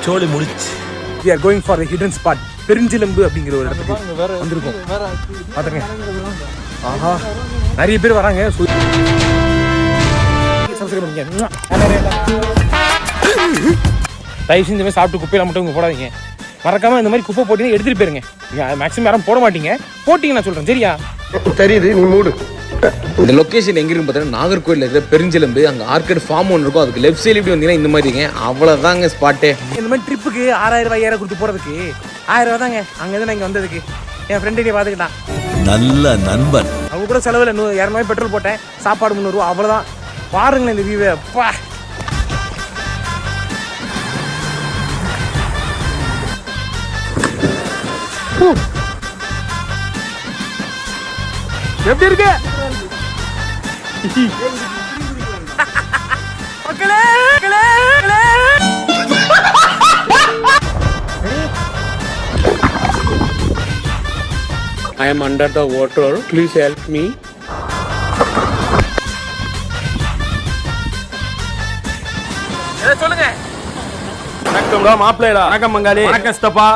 சோலி முடிச்சு. We are going for the hidden spot. பெருஞ்சிலம்பு அப்படிங்கிற ஒரு இடத்துக்கு வந்திருக்கோம். பாத்துங்க. ஆஹா, நிறைய பேர் வராங்க. சப்ஸ்கிரைப் பண்ணுங்க. தயவு செஞ்சு இந்த மாதிரி சாப்பிட்டு குப்பையில மட்டும் இங்கே போடாதீங்க. மறக்காம இந்த மாதிரி குப்பை போட்டீங்கன்னா எடுத்துட்டு போயிருங்க. மேக்ஸிமம் யாரும் போட மாட்டீங்க. போட்டீங்க நான் சொல்றேன். சரியா? தெரியுது, நீ மூடு. இந்த லொக்கேஷன் எங்க இருக்கு பார்த்தீங்கன்னா நாகர்கோயிலில் இருக்கிற பெருஞ்சிலம்பு. அங்கே ஆர்கேட் ஃபார்ம் ஒன்று இருக்கும். அதுக்கு லெஃப்ட் சைடு இப்படி வந்தீங்கன்னா இந்த மாதிரி இருக்கீங்க. அவ்வளோதாங்க ஸ்பாட்டே. இந்த மாதிரி ட்ரிப்புக்கு 6000 5000 கொடுத்து போறதுக்கு 1000 ரூபா தாங்க. அங்கேருந்து இங்கே வந்ததுக்கு என் ஃப்ரெண்டு பார்த்துக்கிட்டான். நல்ல நண்பன். அவங்க கூட செலவில் 200 பெட்ரோல் போட்டேன். சாப்பாடு 300 ரூபா. அவ்வளோதான். பாருங்களேன் இந்த வியூவை. அப்பா, எப்படி இருக்கு மக்களே? I am under the water. Please help me. சொல்லுங்க. வணக்கம்டா மாப்பிள்ளைடா. வணக்கம் மங்காளி. வணக்கம் ஸ்டப்பா.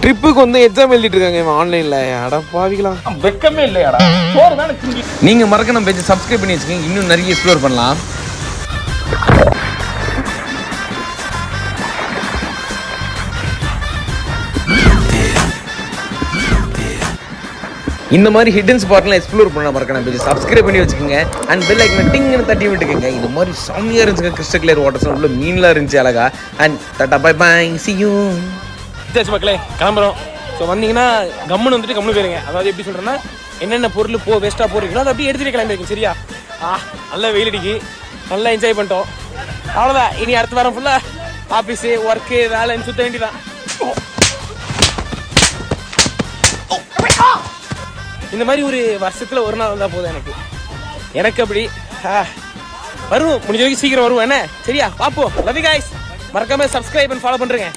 ட்ரிப்புக்கு வந்து எக்ஸாம் எழுதிட்டு இருக்காங்க இவன் ஆன்லைன்ல. அட பாவிக்கலாம், வெக்கமே இல்லையாடா. சோறு தானே திங்கி. நீங்க மறக்க நம்ம பேஜை சப்ஸ்கிரைப் பண்ணி வச்சுக்கோங்க. இன்னும் நிறைய எக்ஸ்ப்ளோர் பண்ணலாம். இந்த மாதிரி ஹிடன் ஸ்பாட்லாம் எக்ஸ்ப்ளோர் பண்ண மறக்க நம்ம பேஜை சப்ஸ்கிரைப் பண்ணி வச்சுக்கோங்க. அண்ட் பெல் ஐக்கனை டிங்னு தட்டி விட்டுக்கோங்க. இந்த மாதிரி செம்மையா இருந்துச்சுங்க. கிறிஸ்டல் கிளியர் வாட்டர்ஸ் உள்ள மீன்லாம் இருந்துச்சு அழகா. And tata bye bye, see you. சரி மக்களே, கிளம்புறோம். ஸோ வந்தீங்கன்னா கம்முன்னு வந்துட்டு கம்முன்னு போயிருங்க. அதாவது எப்படி சொல்கிறேன்னா, என்னென்ன பொருள் வேஸ்ட்டாக போடுறீங்களோ அதை அப்படியே எடுத்துகிட்டு கிளம்பிருக்கு. சரியா? நல்லா வெயில் அடிக்கி, நல்லா என்ஜாய் பண்ணிட்டோம். அவ்வளோதான். இனி அடுத்த வாரம் ஃபுல்லாக ஆஃபீஸு ஒர்க்கு வேலைன்னு சுற்ற வேண்டியதான். இந்த மாதிரி ஒரு வருஷத்தில் ஒரு நாள் வந்தால் போதும் எனக்கு அப்படி வருவோம். முடிஞ்ச வரைக்கும் சீக்கிரம் வருவோம். என்ன சரியா? பார்ப்போம். Love you guys. மறக்காம சப்ஸ்கிரைப் பண்ணி ஃபாலோ பண்ணுறேங்க.